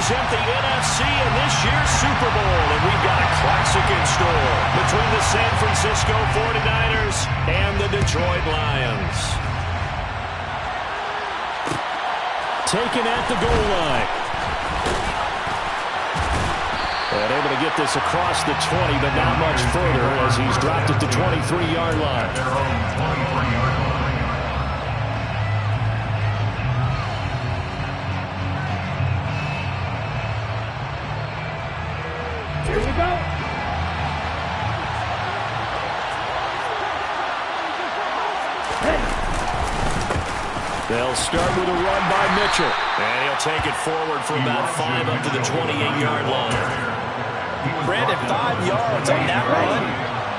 represent the NFC in this year's Super Bowl, and we've got a classic in store between the San Francisco 49ers and the Detroit Lions. Taken at the goal line. And able to get this across the 20, but not much further as he's dropped it to 23-yard line. Here we go. They'll start with a run by Mitchell. And he'll take it forward for about 5 up to the 28-yard line. Brandon, 5 yards on that run.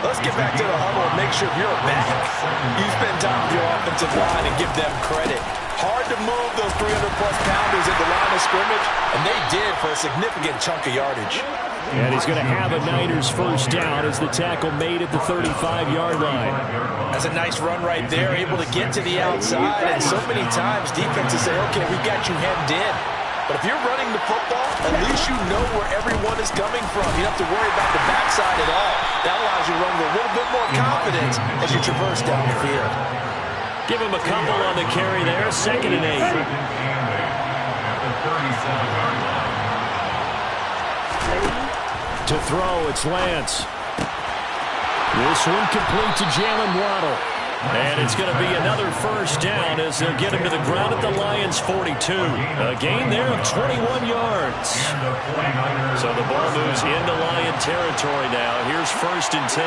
Let's get back to the huddle and make sure you're back. You spend time with your offensive line and give them credit. Hard to move those 300-plus pounders at the line of scrimmage, and they did for a significant chunk of yardage. And he's going to have a Niners first down as the tackle made at the 35-yard line. That's a nice run right there, able to get to the outside, and so many times defenses say, okay, we've got you hemmed in. But if you're running the football, at least you know where everyone is coming from. You don't have to worry about the backside at all. That allows you to run with a little bit more confidence as you traverse down the field. Give him a couple on the carry there, 2nd and 8. To throw, it's Lance. This one complete to Jalen Waddle. And it's going to be another first down as they'll get him to the ground at the Lions' 42. A gain there of 21 yards. So the ball moves into Lion territory now. Here's 1st and 10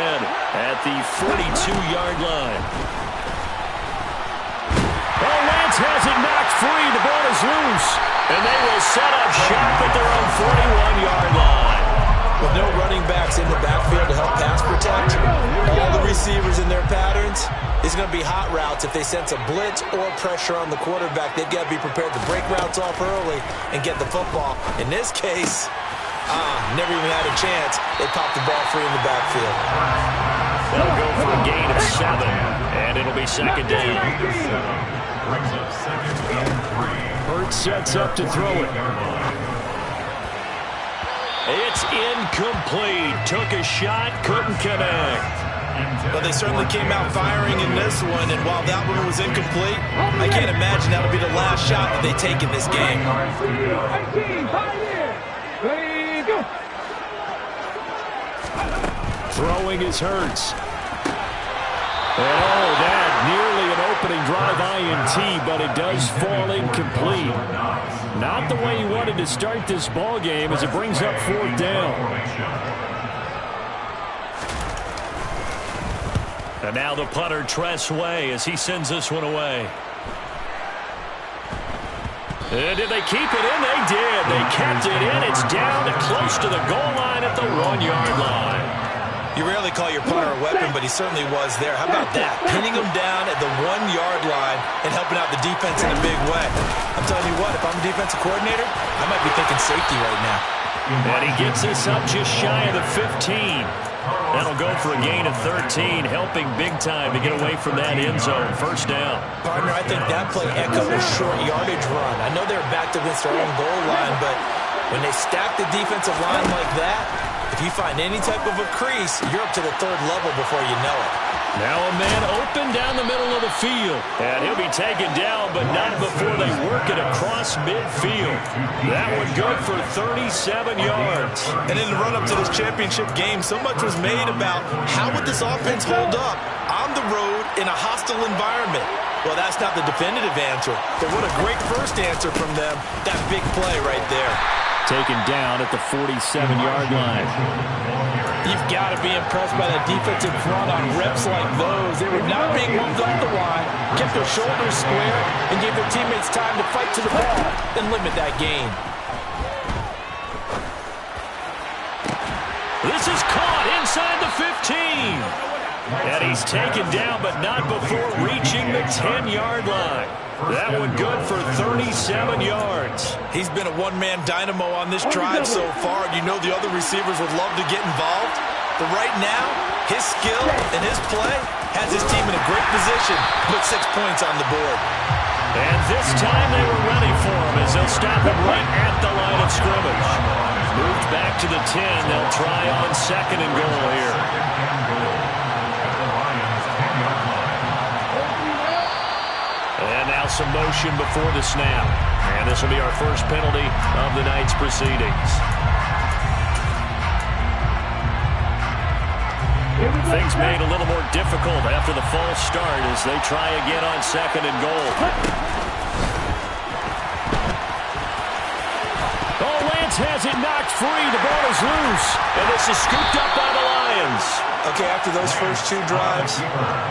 at the 42-yard line. Oh, Lance has it knocked free. The ball is loose. And they will set up shop at their own 41-yard line. With no running backs in the backfield to help pass protect, all the receivers in their patterns, it's going to be hot routes. If they sense a blitz or pressure on the quarterback, they've got to be prepared to break routes off early and get the football. In this case, never even had a chance. They popped the ball free in the backfield. They'll go for a gain of 7, and it'll be 2nd down. Hurts sets up to throw it. It's incomplete. Took a shot, couldn't connect. But they certainly came out firing in this one, and while that one was incomplete, I can't imagine that'll be the last shot that they take in this game. 18, 5 years. Ready, go. Throwing is Hurts. And that nearly an opening drive INT, but it does fall incomplete. Not the way he wanted to start this ball game as it brings up 4th down. And now the punter, Tress Way, as he sends this one away. And did they keep it in? They did. They kept it in. It's down close to the goal line at the 1-yard line. You rarely call your punter a weapon, but he certainly was there. How about that? Pinning him down at the 1-yard line and helping out the defense in a big way. I'm telling you what, if I'm a defensive coordinator, I might be thinking safety right now. And he gets this up just shy of the 15. That'll go for a gain of 13, helping big time to get away from that end zone. First down. Partner, I think that play echoed a short yardage run. I know they're backed against their own goal line, but when they stack the defensive line like that, if you find any type of a crease, you're up to the 3rd level before you know it. Now a man open down the middle of the field. And he'll be taken down, but not before they work it across midfield. That one good for 37 yards. And in the run-up to this championship game, so much was made about how would this offense hold up on the road in a hostile environment. Well, that's not the definitive answer, but what a great first answer from them. That big play right there. Taken down at the 47-yard line. You've got to be impressed by that defensive front on reps like those. They were not being moved up the line, kept their shoulders square, and gave their teammates time to fight to the ball and limit that gain. This is caught inside the 15. And he's taken down, but not before reaching the 10-yard line. That one good for 37 yards. He's been a one-man dynamo on this drive so far. You know the other receivers would love to get involved. But right now, his skill and his play has his team in a great position to put 6 points on the board. And this time they were ready for him as they'll stop him right at the line of scrimmage. 10. They'll try on 2nd and goal here. And now some motion before the snap. And this will be our first penalty of the night's proceedings. Things made a little more difficult after the false start as they try again on 2nd and goal. Oh, Lance has it knocked free. The ball is loose. And this is scooped up by the Lions. Okay, after those first 2 drives,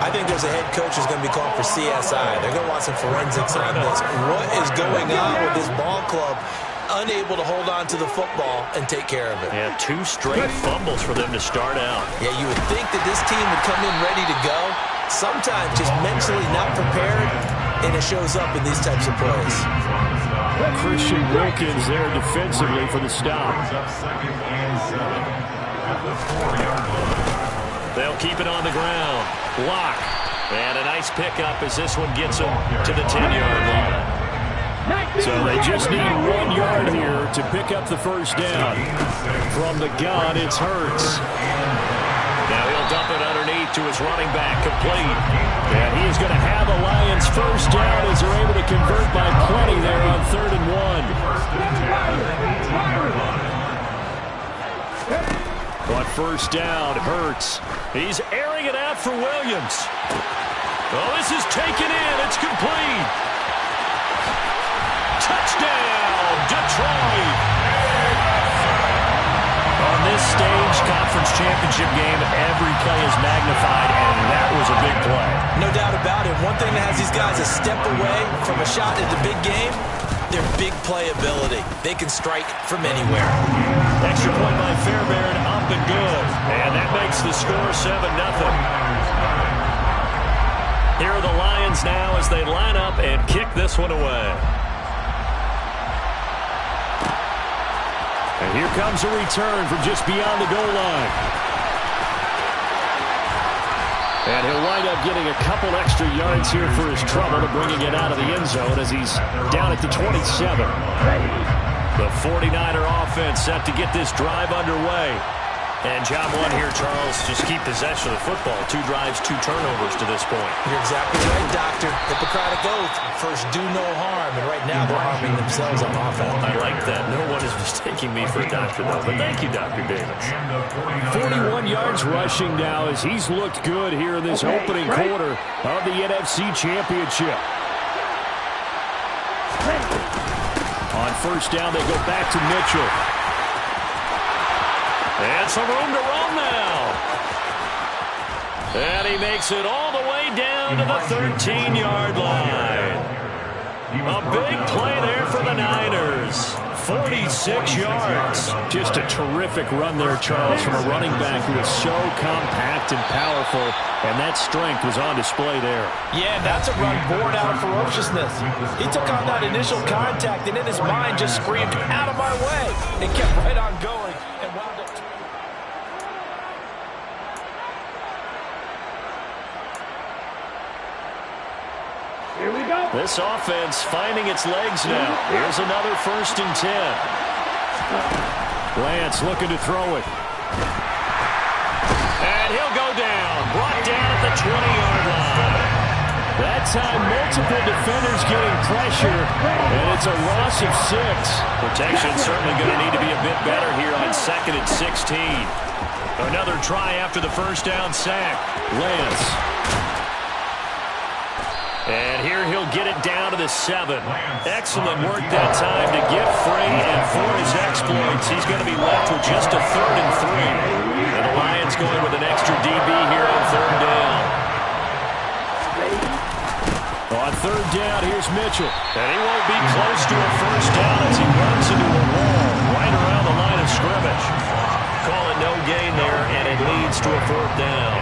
I think there's a head coach who's going to be called for CSI. They're going to want some forensics on this. What is going on with this ball club? Unable to hold on to the football and take care of it. Yeah, 2 straight fumbles for them to start out. Yeah, you would think that this team would come in ready to go. Sometimes just mentally not prepared, and it shows up in these types of plays. Christian Wilkins there defensively for the stop. They'll keep it on the ground. Block. And a nice pickup as this one gets them to the 10-yard line. So they just need 1 yard here to pick up the first down. From the gun, it's Hurts. Now he'll dump it underneath to his running back, complete. And he is going to have the Lions first down as they're able to convert by plenty there on 3rd and 1. On first down, Hurts. He's airing it out for Williams. Oh, this is taken in. It's complete. Touchdown, Detroit. On this stage, conference championship game, every play is magnified, and that was a big play. No doubt about it. One thing that has these guys a step away from a shot at the big game, their big play ability. They can strike from anywhere. Extra point by Fairbairn, up and good. And that makes the score 7-0. Here are the Lions now as they line up and kick this one away. And here comes a return from just beyond the goal line. And he'll wind up getting a couple extra yards here for his trouble to bringing it out of the end zone as he's down at the 27. The 49er offense set to get this drive underway. And job 1 here, Charles, just keep possession of the football. 2 drives, 2 turnovers to this point. You're exactly right, Doctor. Hippocratic oath. First, do no harm. And right now, they're harming themselves on offense. I like that. No one is mistaking me for a doctor, though. But thank you, Dr. Davis. 41 yards rushing now as he's looked good here in this opening quarter of the NFC Championship. On first down, they go back to Mitchell. And some room to run now. And he makes it all the way down to the 13-yard line. A big play there for the Niners. 46 yards. Just a terrific run there, Charles, from a running back who is so compact and powerful, and that strength was on display there. Yeah, that's a run born out of ferociousness. He took on that initial contact, and in his mind just screamed, out of my way, and kept right on going and wound up. Here we go. This offense finding its legs now. Here's another 1st and 10. Lance looking to throw it. And he'll go down. Brought down at the 20-yard line. That time, multiple defenders getting pressure, and it's a loss of 6. Protection certainly going to need to be a bit better here on 2nd and 16. Another try after the first down sack. Lance. And here he'll get it down to the 7. Excellent work that time to get free, and for his exploits, he's going to be left with just a 3rd and 3. And the Lions going with an extra DB here on 3rd down. On 3rd down, here's Mitchell. And he won't be close to a first down as he runs into a wall right around the line of scrimmage. Call it no gain there, and it leads to a 4th down.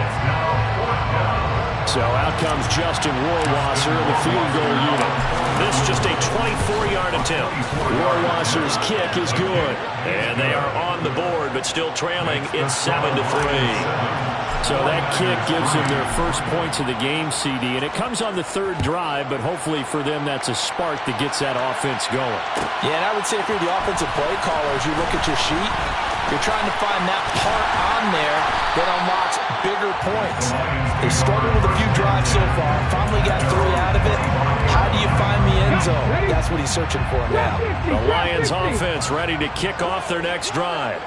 So out comes Justin Rohrwasser in the field goal unit. This just a 24-yard attempt. Rohrwasser's kick is good. And they are on the board, but still trailing. It's 7-3. So that kick gives them their first points of the game, CD, and it comes on the third drive, but hopefully for them that's a spark that gets that offense going. Yeah, and I would say if you're the offensive play caller, as you look at your sheet, you're trying to find that part on there that unlocks bigger points. They started with a few drives so far, finally got 3 out of it. How do you find the end zone? That's what he's searching for now. The Lions offense ready to kick off their next drive.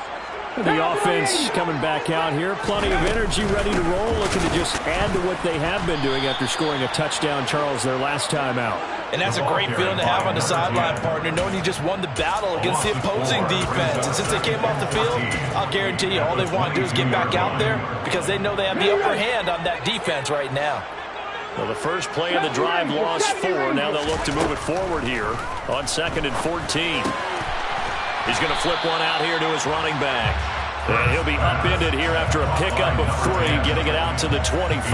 The offense coming back out here. Plenty of energy, ready to roll, looking to just add to what they have been doing after scoring a touchdown, Charles, their last time out. And that's a great feeling to have on the sideline, partner, knowing you just won the battle against the opposing defense. And since they came off the field, I'll guarantee you all they want to do is get back out there because they know they have the upper hand on that defense right now. Well, the first play of the drive lost 4. Now they'll look to move it forward here on 2nd and 14. He's going to flip one out here to his running back. And he'll be upended here after a pickup of 3, getting it out to the 25.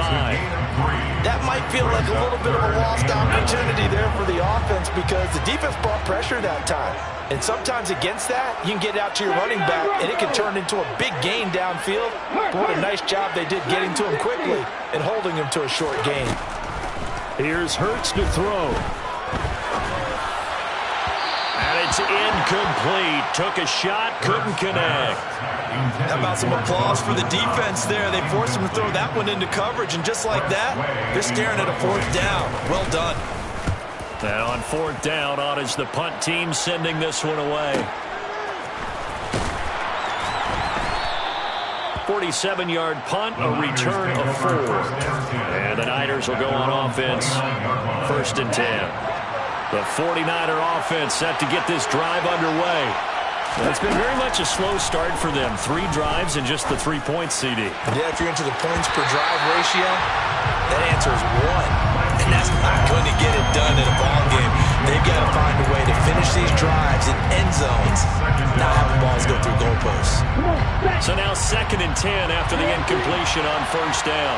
That might feel like a little bit of a lost opportunity there for the offense because the defense brought pressure that time. And sometimes against that, you can get out to your running back, and it can turn into a big gain downfield. But what a nice job they did getting to him quickly and holding him to a short gain. Here's Hurts to throw. And it's incomplete. Took a shot, couldn't connect. How about some applause for the defense there? They forced him to throw that one into coverage, and just like that, they're staring at a 4th down. Well done. And on 4th down, on is the punt team sending this one away. 47-yard punt, a return of 4. And the Niners will go on offense, 1st and 10. The 49er offense set to get this drive underway. It's been very much a slow start for them. 3 drives and just the 3 points, CD. Yeah, if you're into the points per drive ratio, that answer is 1. And that's not going to get it done in a ball game. They've got to find a way to finish these drives in end zones, not have the balls go through goalposts. So now 2nd and 10 after the incompletion on 1st down.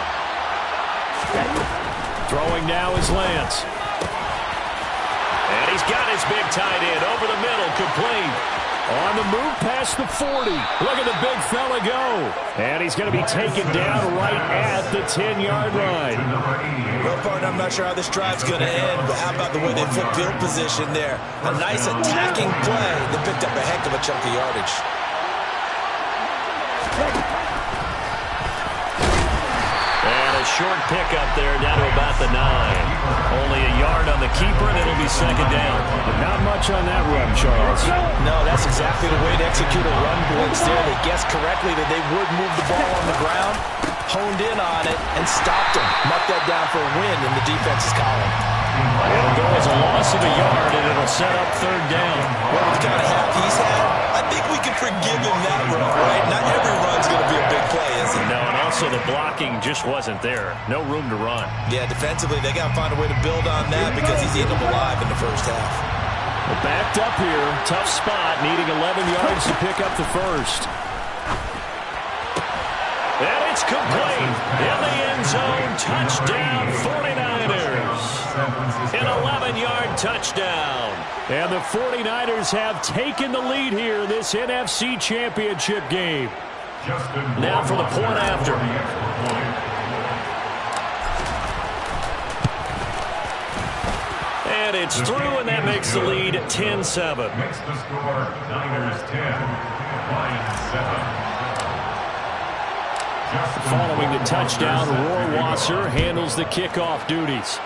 Throwing now is Lance. And he's got his big tight end over the middle, complete. On the move past the 40. Look at the big fella go. And he's going to be taken down right at the 10-yard line. Well, partner, I'm not sure how this drive's going to end, but how about the way they flip field position there? A nice attacking play that picked up a heck of a chunk of yardage. And a short pickup there down to about the 9. Only a yard on the keeper, and it'll be 2nd down. But not much on that run, Charles. No, that's exactly the way to execute a run blitz there. They guessed correctly that they would move the ball on the ground, honed in on it, and stopped them. Marked that down for a win in the defense's column. It'll go as a loss of a yard, and it'll set up 3rd down. Well, with the kind of half he's had, I think we can forgive him that run, right? Not every run's going to be a big play, is it? No, and also the blocking just wasn't there. No room to run. Yeah, defensively, they got to find a way to build on that because he's eating them alive in the first half. Well, backed up here. Tough spot, needing 11 yards to pick up the first. And it's complete. In the end zone, touchdown 49ers. An 11-yard touchdown. And the 49ers have taken the lead here in this NFC Championship game. Now for the point after. And it's through, and that makes the lead 10-7. Makes the score Niners 10, Lions 7. Following the touchdown, Rohrwasser handles the kickoff duties.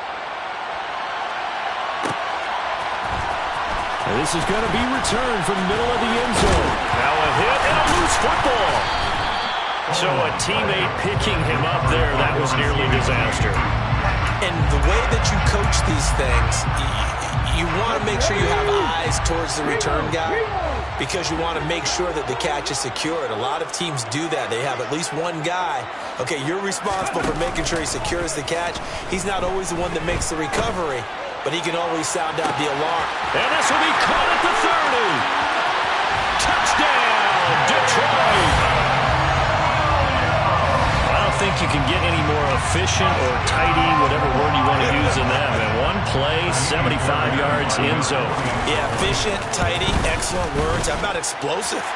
And this is going to be returned from the middle of the end zone. Now a hit and a loose football. So a teammate picking him up there, that was nearly disaster. And the way that you coach these things, you want to make sure you have eyes towards the return guy because you want to make sure that the catch is secured. A lot of teams do that. They have at least one guy. Okay, you're responsible for making sure he secures the catch. He's not always the one that makes the recovery, but he can always sound out the alarm. And this will be caught at the 30. Touchdown, Detroit. I don't think you can get any more efficient or tidy, whatever word you want to use in that. And one play, 75 yards in zone. Yeah, efficient, tidy, excellent words. How about explosive?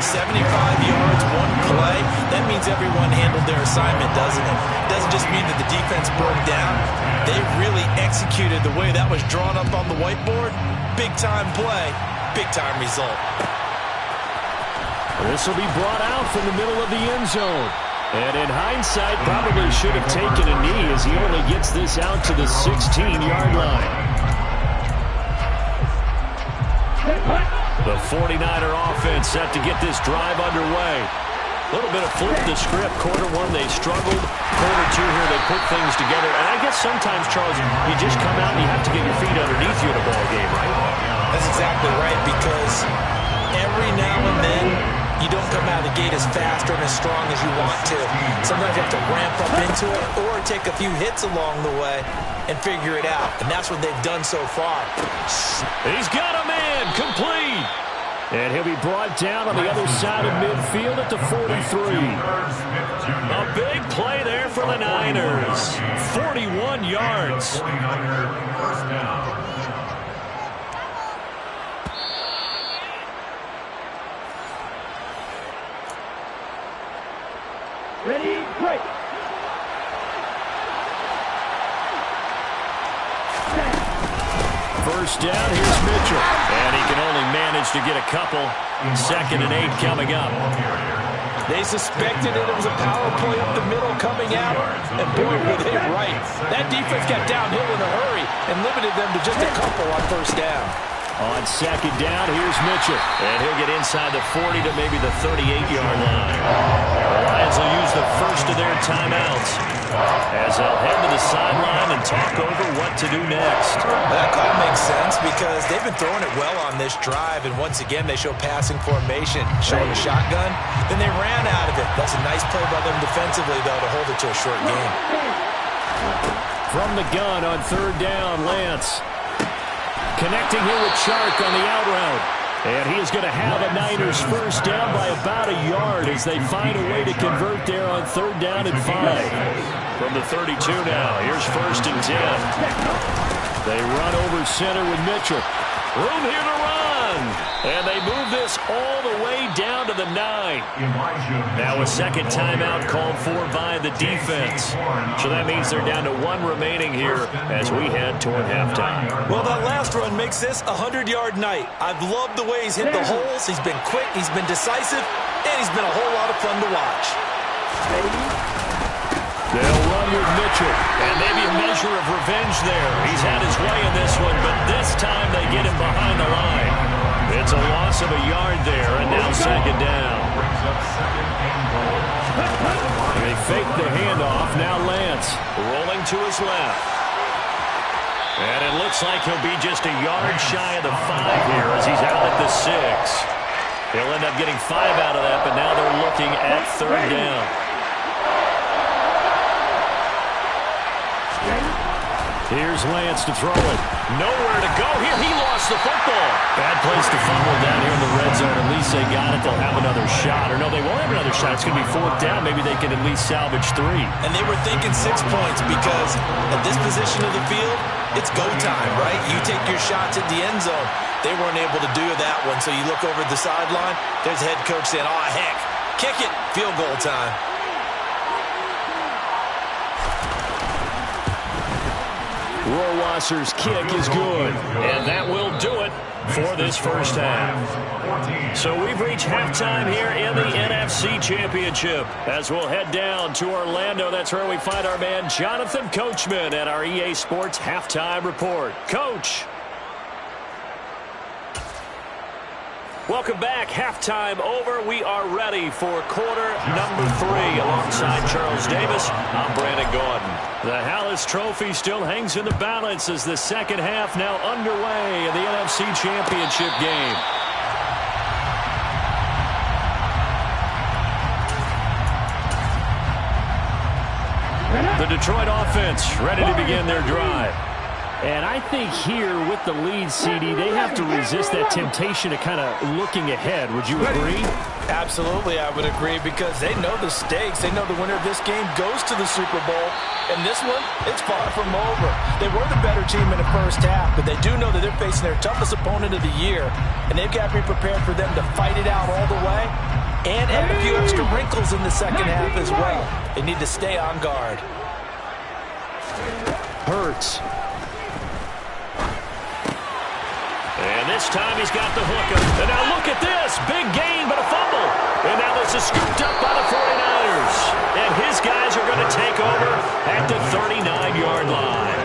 75 yards, one play. That means everyone handled their assignment, doesn't it? It doesn't just mean that the defense broke down. They really executed the way that was drawn up on the whiteboard. Big-time play, big-time result. This will be brought out from the middle of the end zone. And in hindsight, probably should have taken a knee as he only gets this out to the 16-yard line. The 49er offense set to get this drive underway. A little bit of flip the script. Quarter one, they struggled. Quarter two here, they put things together. And I guess sometimes, Charles, you just come out and you have to get your feet underneath you in a ball game, right? That's exactly right, because every now and then, you don't come out of the gate as fast or as strong as you want to. Sometimes you have to ramp up into it or take a few hits along the way and figure it out. And that's what they've done so far. He's got a man complete. And he'll be brought down on the other side of midfield at the 43. A big play there for the Niners. 41 yards. 49er first down. Ready, break. First down, here's Mitchell. And he can only manage to get a couple. 2nd and 8 coming up. They suspected it was a power play up the middle coming out, and boy, were they right. That defense got downhill in a hurry and limited them to just a couple on first down. On 2nd down, here's Mitchell. And he'll get inside the 40 to maybe the 38-yard line. The Lions will use the first of their timeouts as they'll head to the sideline and talk over what to do next. That call makes sense because they've been throwing it well on this drive, and once again they show passing formation, showing the shotgun. Then they ran out of it. That's a nice play by them defensively, though, to hold it to a short game. From the gun on 3rd down, Lance. Connecting here with Chark on the out route. And he is going to have a Niners first down by about a yard as they find a way to convert there on 3rd down and 5. From the 32 now, here's 1st and 10. They run over center with Mitchell. Room here to run. And they move this all the way down to the 9. Now a second timeout called for by the defense. So that means they're down to 1 remaining here as we head toward halftime. Well, that last run makes this a 100-yard night. I've loved the way he's hit the holes. He's been quick, he's been decisive, and he's been a whole lot of fun to watch. They'll run with Mitchell, and maybe a measure of revenge there. He's had his way in this one, but this time they get him behind the line. It's a loss of a yard there, and now 2nd down. They fake the handoff. Now Lance rolling to his left. And it looks like he'll be just a yard shy of the 5 here as he's out at the 6. He'll end up getting 5 out of that, but now they're looking at 3rd down. Here's Lance to throw it. Nowhere to go here. He lost the football. Bad place to fumble down here in the red zone. At least they got it. They'll have another shot. Or no, they won't have another shot. It's going to be 4th down. Maybe they can at least salvage 3. And they were thinking 6 points because at this position of the field, it's go time, right? You take your shots at the end zone. They weren't able to do that one. So you look over at the sideline. There's the head coach saying, oh, heck, kick it. Field goal time. Rohrwasser's kick is good, and that will do it for this first half. So we've reached halftime here in the NFC Championship as we'll head down to Orlando. That's where we find our man Jonathan Coachman at our EA Sports Halftime Report. Coach. Welcome back. Halftime over. We are ready for quarter number 3. Alongside Charles Davis, I'm Brandon Gordon. The Hallis Trophy still hangs in the balance as the second half now underway in the NFC Championship game. The Detroit offense ready to begin their drive. And I think here with the lead, CD, they have to resist that temptation to kind of looking ahead. Would you agree? Absolutely, I would agree because they know the stakes. They know the winner of this game goes to the Super Bowl. And this one, it's far from over. They were the better team in the first half, but they do know that they're facing their toughest opponent of the year. And they've got to be prepared for them to fight it out all the way and add a few extra wrinkles in the second half as well. They need to stay on guard. Hurts. And this time he's got the hookup. And now look at this. Big gain, but a fumble. And now this is scooped up by the 49ers. And his guys are going to take over at the 39-yard line.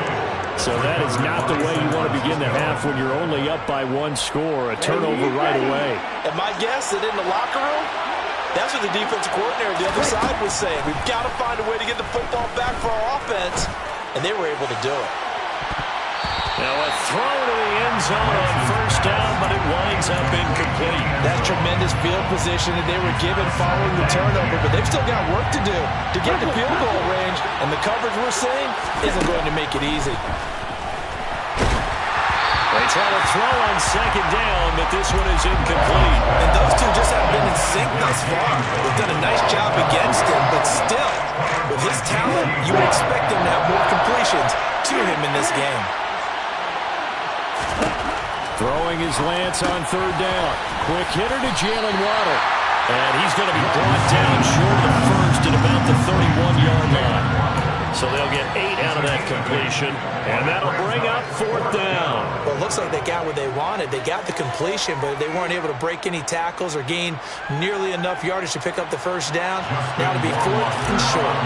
So that is not the way you want to begin the half when you're only up by one score. A turnover right away. And my guess that in the locker room, that's what the defensive coordinator on the other side was saying. We've got to find a way to get the football back for our offense. And they were able to do it. Now a throw to the end zone on first down, but it winds up incomplete. That's tremendous field position that they were given following the turnover, but they've still got work to do to get the field goal range, and the coverage we're seeing isn't going to make it easy. They try to throw on second down, but this one is incomplete. And those two just haven't been in sync thus far. They've done a nice job against him, but still, with his talent, you would expect him to have more completions to him in this game. Throwing his Lance on third down. Quick hitter to Jalen Waddle. And he's going to be brought down short of the first at about the 31-yard line. So they'll get 8 out of that completion. And that'll bring up fourth down. Well, it looks like they got what they wanted. They got the completion, but they weren't able to break any tackles or gain nearly enough yardage to pick up the first down. Now to be fourth and short.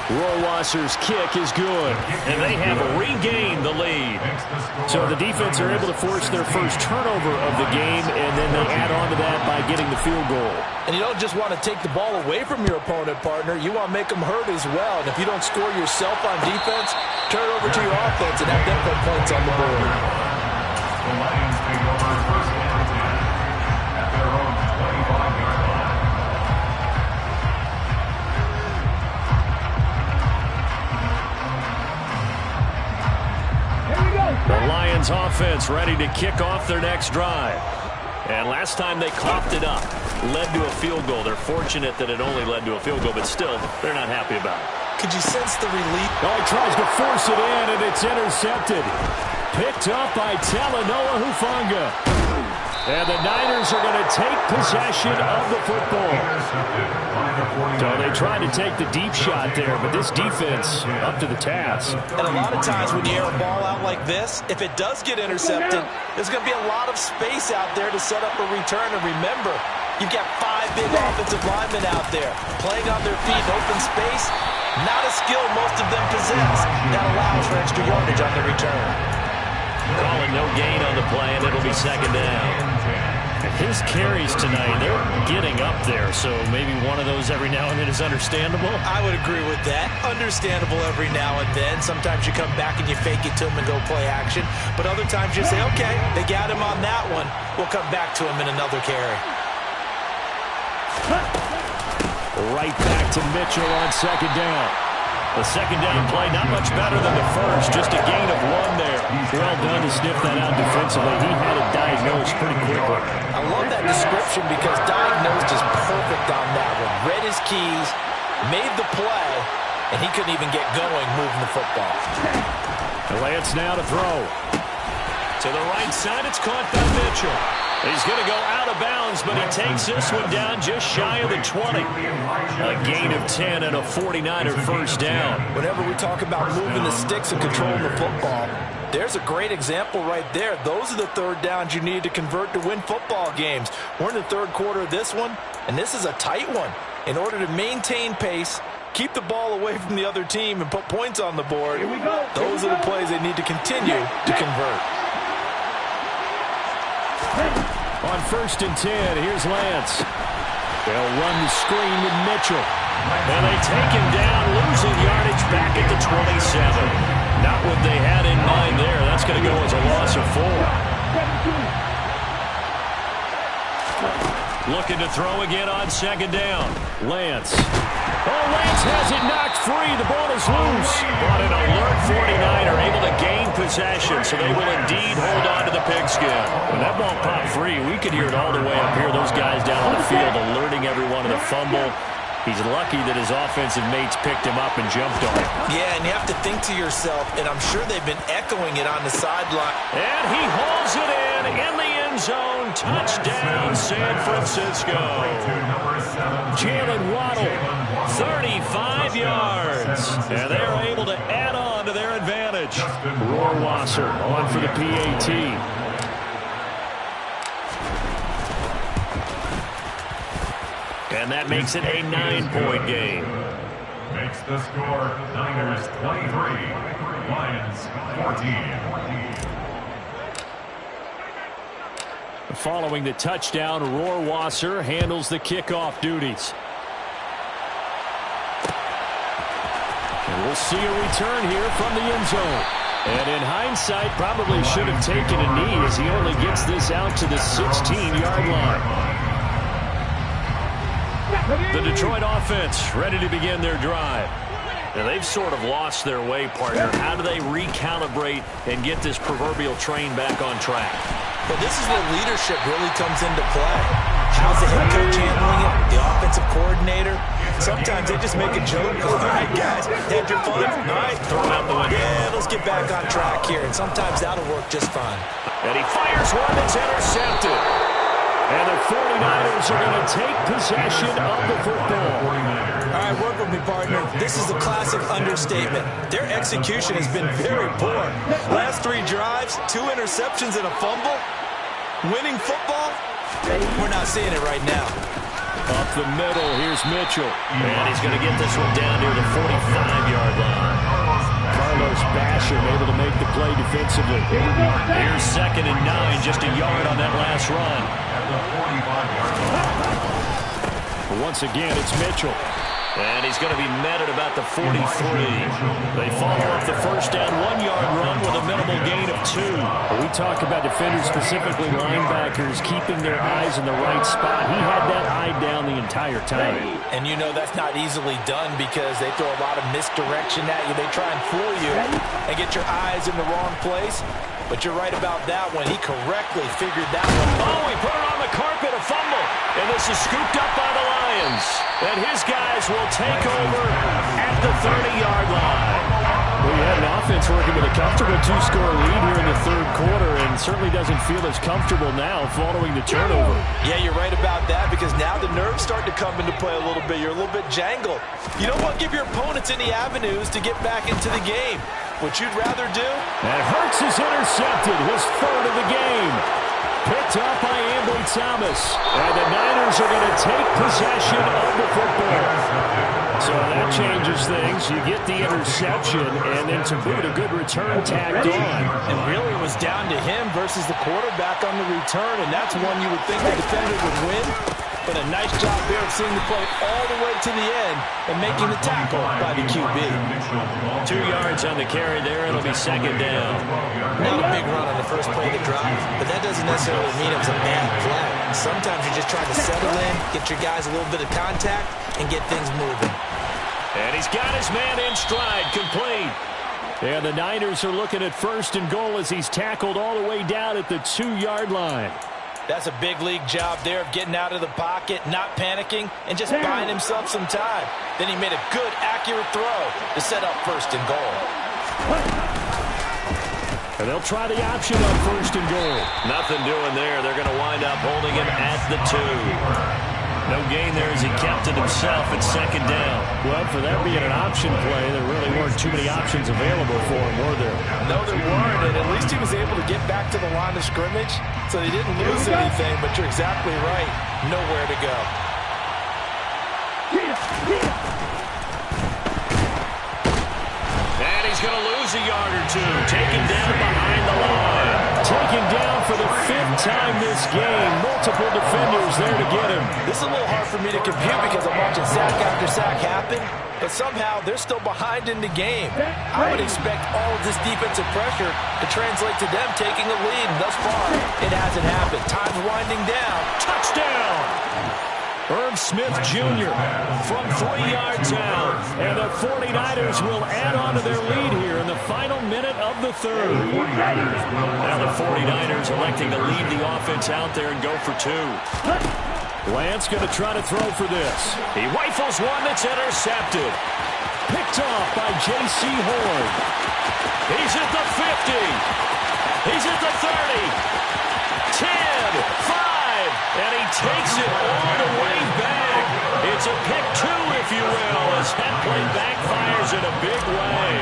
Rohrwasser's kick is good, and they have regained the lead. So the defense are able to force their first turnover of the game, and then they add on to that by getting the field goal. And you don't just want to take the ball away from your opponent, partner. You want to make them hurt as well. And if you don't score yourself on defense, turn it over to your offense and have them put points on the board. The Lions take over first and 10 at their own 25-yard line. The Lions offense ready to kick off their next drive. And last time they coughed it up, led to a field goal. They're fortunate that it only led to a field goal, but still, they're not happy about it. Could you sense the relief? Oh, he tries to force it in, and it's intercepted. Picked up by Talanoa Hufanga. And the Niners are going to take possession of the football. So they tried to take the deep shot there, but this defense up to the task. And a lot of times when you air a ball out like this, if it does get intercepted, there's going to be a lot of space out there to set up a return. And remember, you've got 5 big offensive linemen out there playing on their feet in open space. Not a skill most of them possess. That allows for extra yardage on the return. Calling no gain on the play, and it'll be second down. His carries tonight, they're getting up there, so maybe one of those every now and then is understandable. I would agree with that. Understandable every now and then. Sometimes you come back and you fake it to him and go play action. But other times you say, okay, they got him on that one. We'll come back to him in another carry. Right back to Mitchell on second down. The second down play, not much better than the first. Just a gain of 1 there. Well done to sniff that out defensively. He had it diagnosed pretty quickly. I love that description because diagnosed is perfect on that one. Read his keys, made the play, and he couldn't even get going moving the football. Lance now to throw. To the right side, it's caught by Mitchell. He's going to go out of bounds, but he takes this one down just shy of the 20. A gain of 10 and a 49er first down. Whenever we talk about moving the sticks and controlling the football, there's a great example right there. Those are the third downs you need to convert to win football games. We're in the third quarter of this one, and this is a tight one. In order to maintain pace, keep the ball away from the other team, and put points on the board, those are the plays they need to continue to convert. On first and 10, here's Lance. They'll run the screen with Mitchell. And they take him down, losing yardage back at the 27. Not what they had in mind there. That's going to go as a loss of 4. Looking to throw again on second down. Lance. Oh, Lance has it knocked free. The ball is loose. But an alert 49er able to gain possession, so they will indeed hold on to the pigskin. When that ball popped free, we could hear it all the way up here. Those guys down on the field alerting everyone of the fumble. He's lucky that his offensive mates picked him up and jumped on him. Yeah, and you have to think to yourself, and I'm sure they've been echoing it on the sideline. And he hauls it in the end zone. Touchdown, San Francisco. Jalen Waddle, 35 yards. And they're able to add on to their advantage. Rohrwasser on for the PAT. And that makes it a 9-point game. Makes the score Niners 23, Lions 14. Following the touchdown, Rohrwasser handles the kickoff duties. And we'll see a return here from the end zone. And in hindsight, probably should have taken a knee as he only gets this out to the 16-yard line. The Detroit offense ready to begin their drive. Now they've sort of lost their way, partner. How do they recalibrate and get this proverbial train back on track? But this is where leadership really comes into play. How's the head coach handling it? The offensive coordinator? Sometimes they just make a joke. All right, guys, had your fun? All right, throw it out the window. Yeah, let's get back on track here. And sometimes that'll work just fine. And he fires one that's intercepted. And the 49ers are going to take possession of the football. All right, work with me, partner. This is a classic understatement. Their execution has been very poor. Last 3 drives, 2 interceptions and a fumble. Winning football? We're not seeing it right now. Up the middle, here's Mitchell. And he's going to get this one down near the 45-yard line. Carlos Basham able to make the play defensively. Here's 2nd and 9, just a yard on that last run. Once again, it's Mitchell. And he's going to be met at about the 43. They follow up the first down 1-yard run with a minimal gain of 2. We talk about defenders, specifically linebackers, keeping their eyes in the right spot. He had that eye down the entire time. And you know that's not easily done because they throw a lot of misdirection at you. They try and fool you and get your eyes in the wrong place. But you're right about that one. He correctly figured that one. Oh, he put it on the carpet, a fumble. And this is scooped up by the Lions. And his guys will take over at the 30-yard line. Well, you had an offense working with a comfortable 2-score lead here in the third quarter and certainly doesn't feel as comfortable now following the turnover. Yeah, you're right about that because now the nerves start to come into play a little bit. You're a little bit jangled. You don't want to give your opponents any avenues to get back into the game. What you'd rather do? And Hurts is intercepted, his 3rd of the game. Picked up by Ambry Thomas. And the Niners are going to take possession of the football. So that changes things. You get the interception, and then to boot, a good return tacked on. And really it was down to him versus the quarterback on the return, and that's one you would think the defender would win. But a nice job there of seeing the play all the way to the end and making the tackle by the QB. 2 yards on the carry there. It'll be 2nd down. Not a big run on the first play of the drive, but that doesn't necessarily mean it was a bad play. Sometimes you're just trying to settle in, get your guys a little bit of contact, and get things moving. And he's got his man in stride, complete. And the Niners are looking at 1st and goal as he's tackled all the way down at the 2-yard line. That's a big league job there of getting out of the pocket, not panicking, and just buying himself some time. Then he made a good, accurate throw to set up 1st and goal. And they'll try the option on 1st and goal. Nothing doing there. They're going to wind up holding him at the 2. No gain there as he kept it himself at 2nd down. Well, for that being an option play, there really weren't too many options available for him, were there? No, there weren't, and at least he was able to get back to the line of scrimmage, so they didn't lose anything, but you're exactly right. Nowhere to go. And he's going to lose a yard or 2. Taken down behind the line. Taken down for the 5th time this game. Multiple defenders there to get him. This is a little hard for me to compute because I'm watching sack after sack happen, but somehow they're still behind in the game. I would expect all of this defensive pressure to translate to them taking a lead. Thus far, it hasn't happened. Time's winding down. Touchdown! Irv Smith Jr. from 3 yards out. And the 49ers will add on to their lead here in the final minute of the 3rd. Now the 49ers electing to leave the offense out there and go for 2. Lance going to try to throw for this. He rifles one that's intercepted. Picked off by J.C. Horn. He's at the 50. He's at the 30. 10, 5, and he takes it all the way back. It's a pick 2, if you will, as that play backfires in a big way.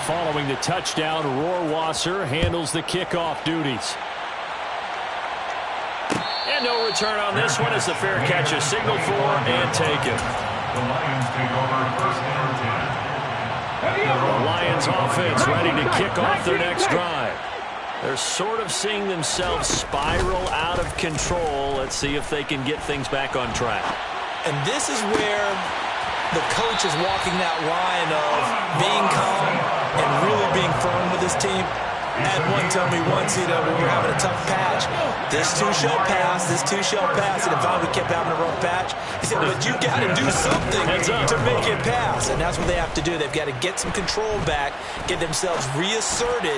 Following the touchdown, Rohrwasser handles the kickoff duties. And no return on this one as the fair catch is signaled for and taken. The Lions take over first and 10. The Lions offense ready to kick off their next drive. They're sort of seeing themselves spiral out of control. Let's see if they can get things back on track. And this is where the coach is walking that line of being calm and really being firm with his team. Had one tell me once, when we were having a tough patch, this too shall pass, this too shall pass. And finally we kept having a rough patch. He said, but you got to do something to make it pass. And that's what they have to do. They've got to get some control back, get themselves reasserted,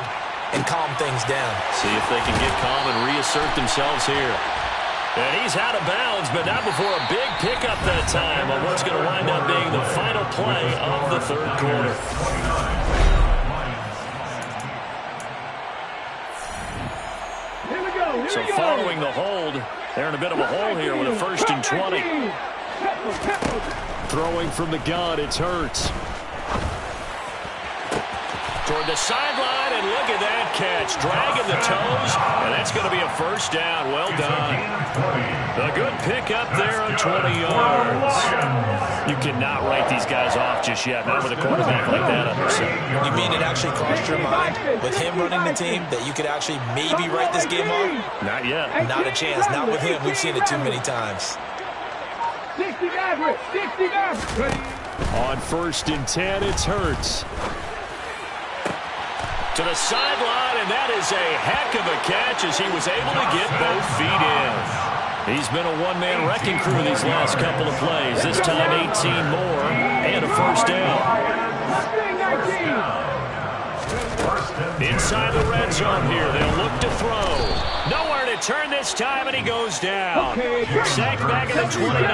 and calm things down. See if they can get calm and reassert themselves here. And he's out of bounds, but not before a big pickup that time on what's going to wind up being the final play of the third quarter. So following the hold, they're in a bit of a hole here with a 1st and 20. Throwing from the gun, it's Hurts. Toward the sideline, and look at that catch. Dragging the toes, and that's going to be a first down. Well done. A good pickup there on 20 yards. You cannot write these guys off just yet, not with a quarterback like that under center. You mean it actually crossed your mind with him running the team that you could actually maybe write this game off? Not yet. Not a chance. Not with him. We've seen it too many times. 69. On 1st and 10, it's Hurts. To the sideline, and that is a heck of a catch as he was able to get both feet in. He's been a one-man wrecking crew these last couple of plays. This time 18 more and a first down. Inside the red zone here, they'll look to throw. Nowhere to turn this time, and he goes down. Sacked back at the 29.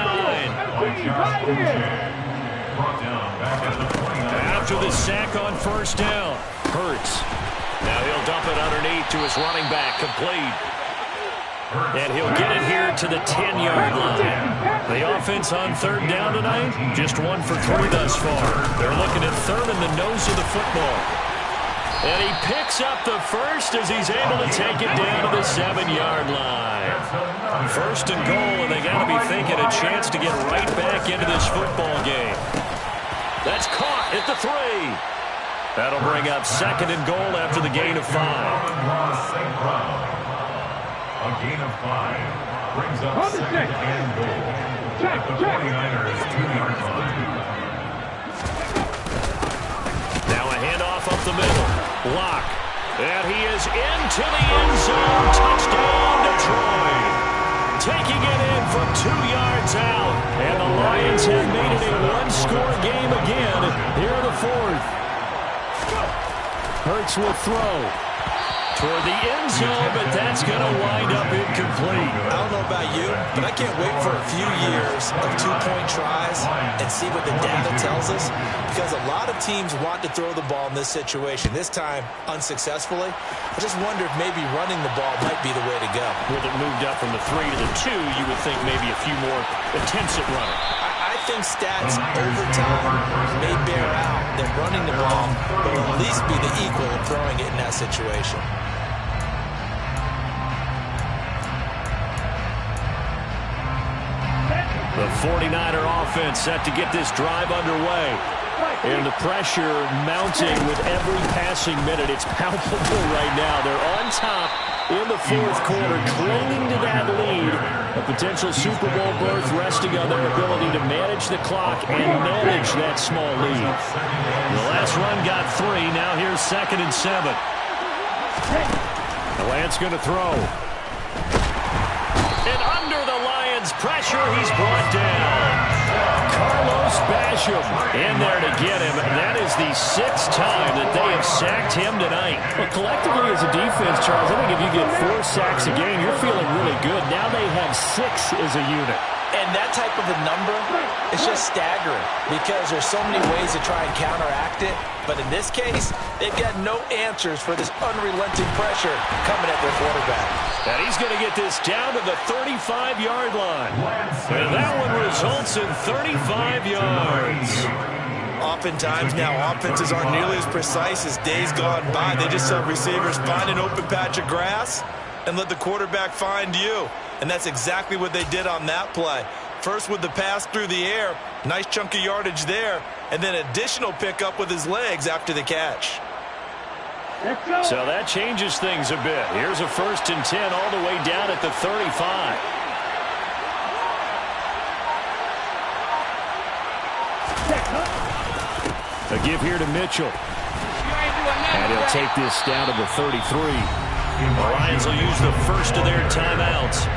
After the sack on first down, Hurts. Now he'll dump it underneath to his running back, complete. And he'll get it here to the 10-yard line. The offense on 3rd down tonight, just 1 for 3 thus far. They're looking at 3rd in the nose of the football. And he picks up the first as he's able to take it down to the 7-yard line. 1st and goal, and they got to be thinking a chance to get right back into this football game. That's caught at the 3. That'll bring up 2nd and goal after the gain of 5. A gain of 5 brings up 2nd and goal. At the 49ers 2-yard line. Now a handoff up the middle. Block. And he is into the end zone. Touchdown, Detroit. Taking it in from 2 yards out. And the Lions have made it a one-score game again here in the 4th. Hurts will throw toward the end zone, but that's going to wind up incomplete. I don't know about you, but I can't wait for a few years of 2-point tries and see what the data tells us, because a lot of teams want to throw the ball in this situation, this time unsuccessfully. I just wonder if maybe running the ball might be the way to go. With it moved up from the 3 to the 2, you would think maybe a few more attempts at running. I think stats over time may bear out that running the ball will at least be the equal of throwing it in that situation. The 49er offense set to get this drive underway. And the pressure mounting with every passing minute. It's palpable right now. They're on top in the 4th quarter, clinging to that lead. A potential Super Bowl berth resting on their ability to manage the clock and manage that small lead. The last run got 3. Now here's 2nd and 7. The Lance going to throw. And under the Lions' pressure, he's brought down. Carlos Basham in there to get him. That is the 6th time that they have sacked him tonight. Well, collectively as a defense, Charles, I think if you get 4 sacks a game, you're feeling really good. Now they have 6 as a unit. And that type of a number is just staggering because there's so many ways to try and counteract it. But in this case, they've got no answers for this unrelenting pressure coming at their quarterback. And he's going to get this down to the 35-yard line. And that one results in 35 yards. Oftentimes now, offenses aren't nearly as precise as days gone by. They just have receivers find an open patch of grass and let the quarterback find you. And that's exactly what they did on that play. First with the pass through the air, nice chunk of yardage there, and then additional pickup with his legs after the catch. So that changes things a bit. Here's a 1st and 10 all the way down at the 35. A give here to Mitchell. And he'll take this down to the 33. The Lions will use the first of their timeouts.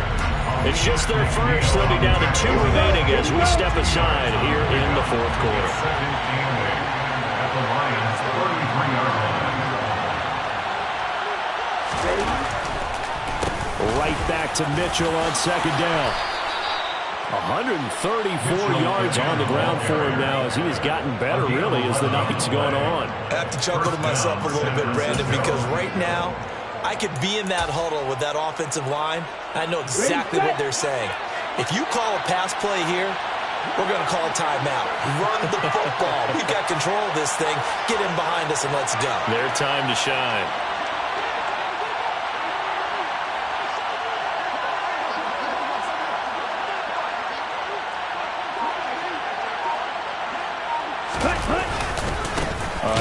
It's just their first. They'll be down to 2 remaining as we step aside here in the 4th quarter. At the Lions' 33-yard line. Right back to Mitchell on 2nd down. 134 yards on the ground for him now as he has gotten better, really, as the night's gone on. I have to chuckle to myself a little bit, Brandon, because right now I could be in that huddle with that offensive line. I know exactly what they're saying. If you call a pass play here, we're going to call a timeout. Run the football. We've got control of this thing. Get in behind us and let's go. Their time to shine.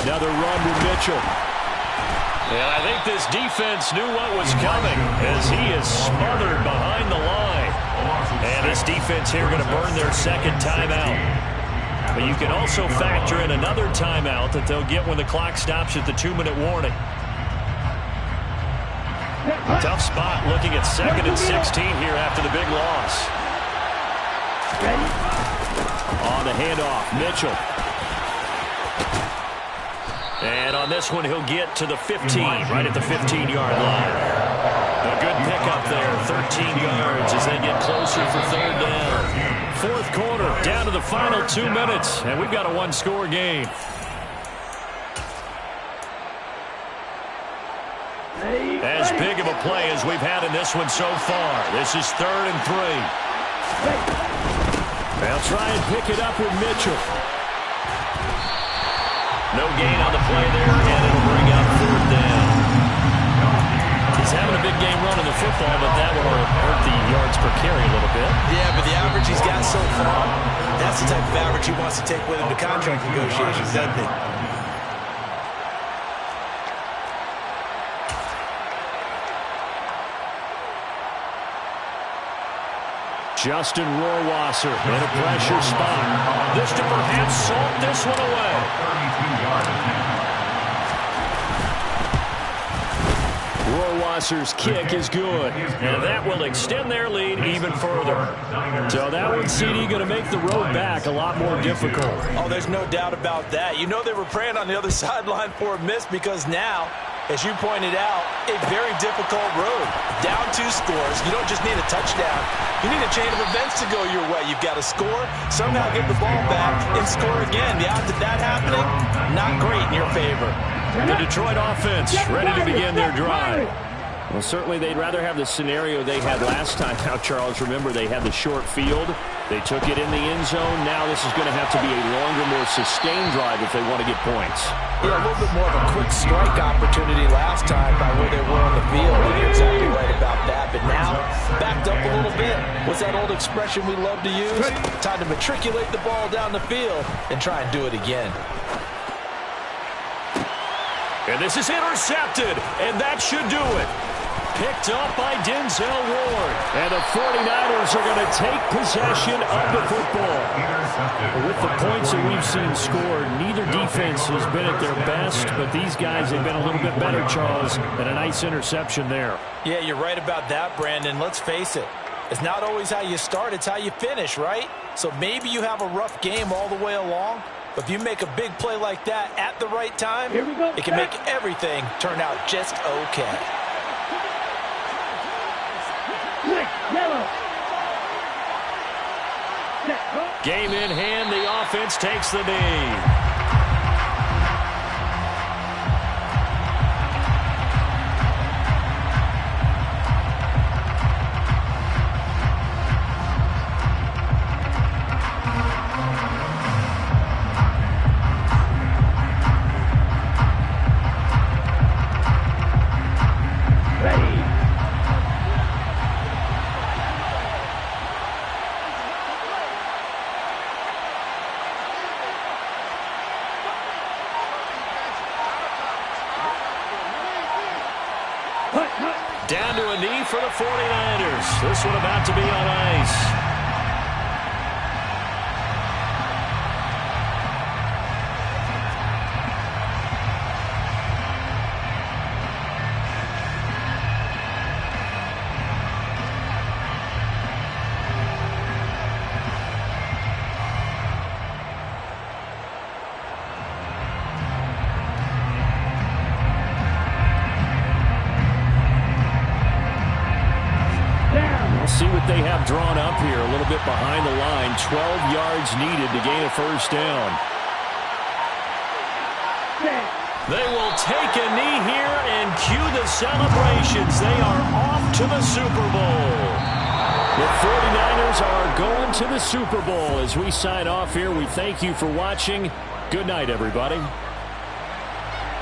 Another run with Mitchell. And I think this defense knew what was coming as he is smothered behind the line. And this defense here going to burn their 2nd timeout. But you can also factor in another timeout that they'll get when the clock stops at the 2-minute warning. Tough spot looking at 2nd and 16 here after the big loss. On the handoff, Mitchell. And on this one, he'll get to the 15, right at the 15-yard line. A good pickup there, 13 yards as they get closer for 3rd down. 4th quarter, down to the final 2 minutes, and we've got a 1-score game. As big of a play as we've had in this one so far. This is 3rd and 3. They'll try and pick it up with Mitchell. No gain on the play there, and it'll bring up 4th down. He's having a big game running the football, but that will hurt the yards per carry a little bit. Yeah, but the average he's got so far, that's the type of average he wants to take with him to contract negotiations, doesn't he? Justin Rohrwasser in a pressure spot. This to perhaps salt this one away. 32-yard attempt. Rohrwasser's kick is good, and that will extend their lead even further. So that one, CD, going to make the road back a lot more difficult. Oh, there's no doubt about that. You know they were praying on the other sideline for a miss because now, as you pointed out, a very difficult road. Down 2 scores. You don't just need a touchdown. You need a chain of events to go your way. You've got to score, somehow get the ball back, and score again. The odds of that happening, not great in your favor. The Detroit offense ready to begin their drive. Well, certainly they'd rather have the scenario they had last time. Now, Charles, remember, they had the short field. They took it in the end zone. Now this is going to have to be a longer, more sustained drive if they want to get points. Yeah, a little bit more of a quick strike opportunity last time by where they were on the field. You're exactly right about that. But now, backed up a little bit. What's that old expression we love to use? Time to matriculate the ball down the field and try and do it again. And this is intercepted, and that should do it. Picked up by Denzel Ward. And the 49ers are going to take possession of the football. With the points that we've seen scored, neither defense has been at their best, but these guys have been a little bit better, Charles, and a nice interception there. Yeah, you're right about that, Brandon. Let's face it. It's not always how you start, it's how you finish, right? So maybe you have a rough game all the way along, but if you make a big play like that at the right time, it can make everything turn out just okay. Game in hand, the offense takes the knee. Down to a knee for the 49ers. This one about to be on ice. See what they have drawn up here a little bit behind the line. 12 yards needed to gain a first down. They will take a knee here and cue the celebrations. They are off to the Super Bowl. The 49ers are going to the Super Bowl. As we sign off here, we thank you for watching. Good night, everybody.